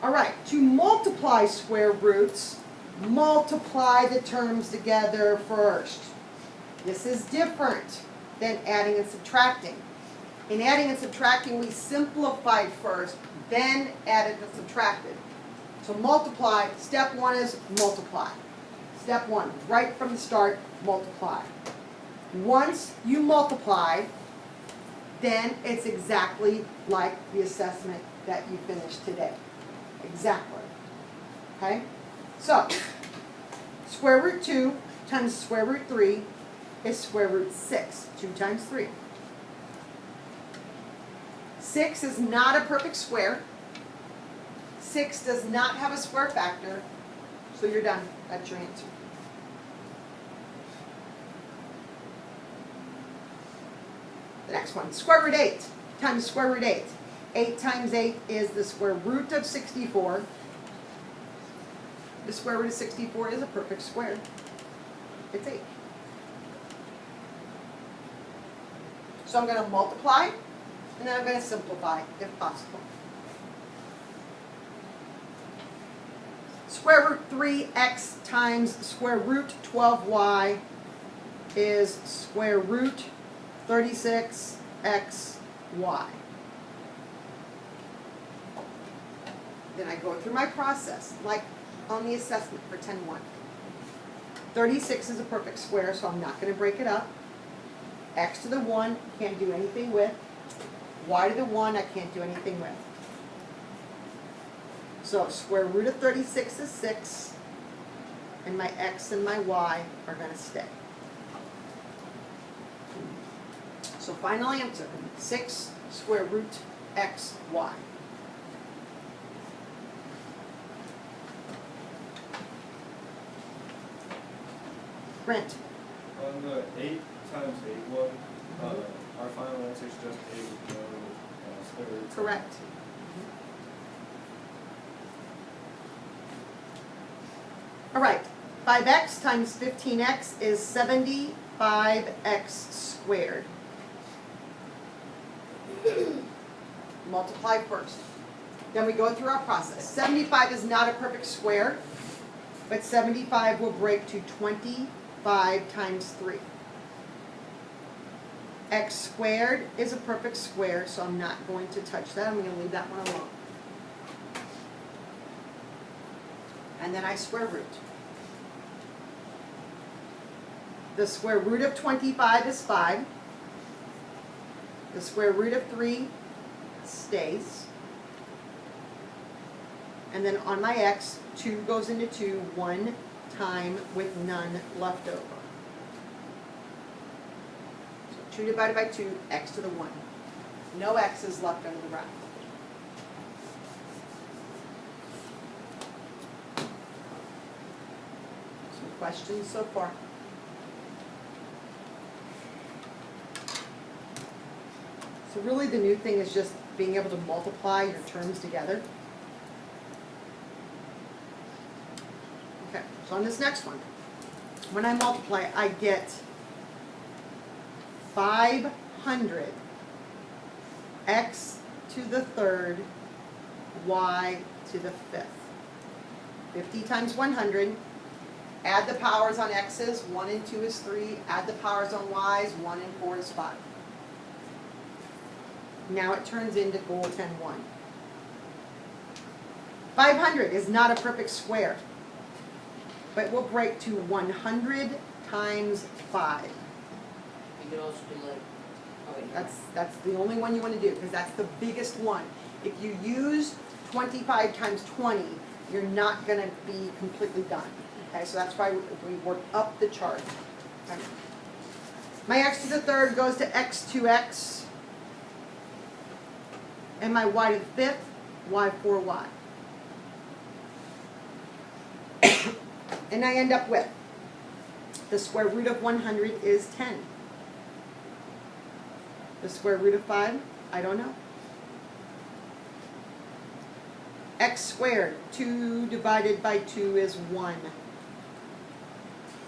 All right, to multiply square roots, multiply the terms together first. This is different than adding and subtracting. In adding and subtracting, we simplified first, then added and subtracted. So multiply, step one is multiply. Step one, right from the start, multiply. Once you multiply, then it's exactly like the assessment that you finished today. Exactly. Okay? So, square root 2 times square root 3 is square root 6. 2 times 3. 6 is not a perfect square. 6 does not have a square factor. So you're done. That's your answer. The next one, square root 8 times square root 8. 8 times 8 is the square root of 64. The square root of 64 is a perfect square. It's 8. So I'm going to multiply, and then I'm going to simplify, if possible. Square root 3x times square root 12y is square root 36xy. Then I go through my process, like on the assessment for 10-1. 36 is a perfect square, so I'm not going to break it up. X to the 1, can't do anything with. Y to the 1, I can't do anything with. So square root of 36 is 6, and my X and my Y are going to stay. So final answer, 6 square root x, y. Brent. On the 8 times 8 one, our final answer is just 8 with no square root. Correct. All right, 5x times 15x is 75x squared. Multiply first. Then we go through our process. 75 is not a perfect square, but 75 will break to 25 times 3. X squared is a perfect square, so I'm not going to touch that. I'm going to leave that one alone. And then I square root. The square root of 25 is 5. The square root of 3 stays. And then on my x, 2 goes into 2 one time with none left over. So 2 divided by 2, x to the 1. No x's left under the bracket. Some questions so far? So really the new thing is just being able to multiply your terms together. Okay, so on this next one, when I multiply, I get 500 x to the third, y to the fifth. 50 times 100. Add the powers on x's, 1 and 2 is 3. Add the powers on y's, 1 and 4 is 5. Now it turns into goal 10-1. 500 is not a perfect square, but we'll break to 100 times 5. You could also do like, oh wait, That's the only one you want to do, because that's the biggest one. If you use 25 times 20, you're not going to be completely done. Okay, so that's why we work up the chart. Okay. My x to the third goes to x to x. And my y to the fifth, y 4y. And I end up with the square root of 100 is 10. The square root of 5, I don't know. X squared, 2 divided by 2 is 1.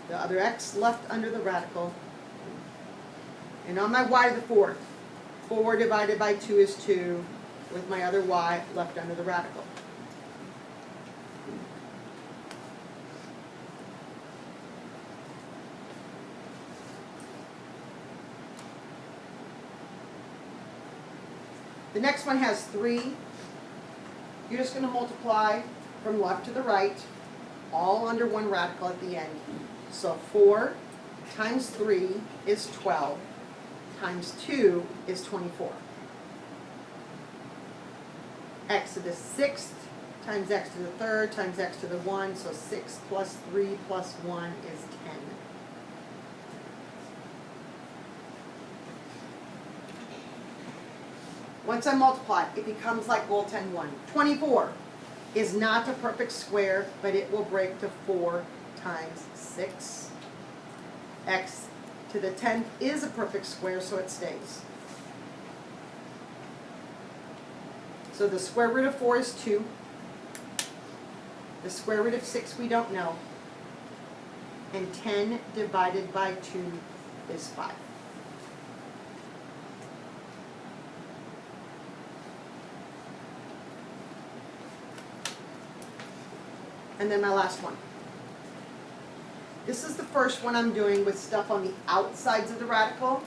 The other x left under the radical. And on my y to the fourth, 4 divided by 2 is 2, with my other y left under the radical. The next one has 3. You're just going to multiply from left to the right, all under one radical at the end. So 4 times 3 is 12, times 2 is 24. X to the 6th times x to the 3rd times x to the 1, so 6 plus 3 plus 1 is 10. Once I multiply, it becomes like goal 10-1. 24 is not a perfect square, but it will break to 4 times 6. X to the 10th is a perfect square, so it stays. So the square root of 4 is 2. The square root of 6 we don't know. And 10 divided by 2 is 5. And then my last one. This is the first one I'm doing with stuff on the outsides of the radical.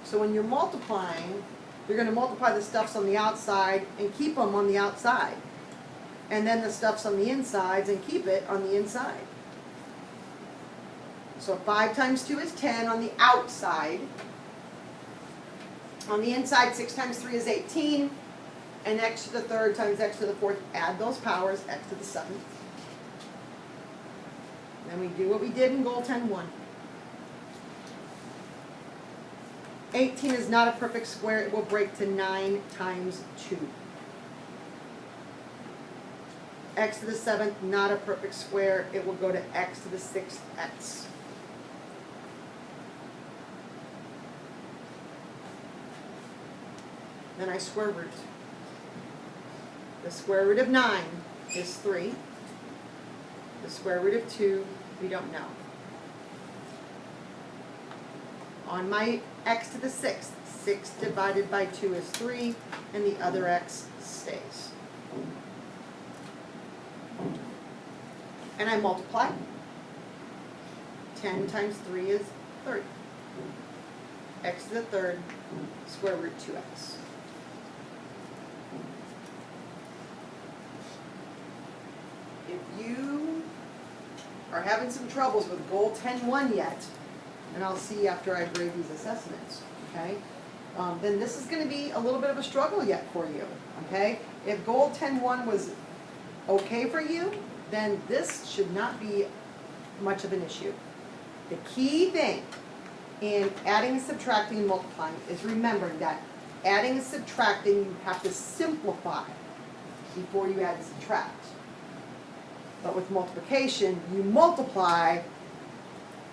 So when you're multiplying, you're going to multiply the stuffs on the outside and keep them on the outside. And then the stuffs on the insides and keep it on the inside. So 5 times 2 is 10 on the outside. On the inside, 6 times 3 is 18. And x to the 3rd times x to the 4th, add those powers, x to the 7th. Then we do what we did in goal 10-1. 18 is not a perfect square. It will break to 9 times 2. X to the 7th, not a perfect square. It will go to x to the 6th x. Then I square root. The square root of 9 is 3. The square root of 2, we don't know. On my x to the 6th, 6 divided by 2 is 3, and the other x stays. And I multiply. 10 times 3 is 30. X to the 3rd, square root 2x. If you are having some troubles with goal 10-1 yet, and I'll see after I grade these assessments, okay, then this is going to be a little bit of a struggle yet for you, okay? If goal 10-1 was okay for you, then this should not be much of an issue. The key thing in adding and subtracting and multiplying is remembering that adding and subtracting, you have to simplify before you add and subtract. But with multiplication, you multiply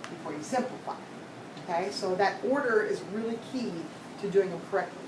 before you simplify. Okay, so that order is really key to doing them correctly.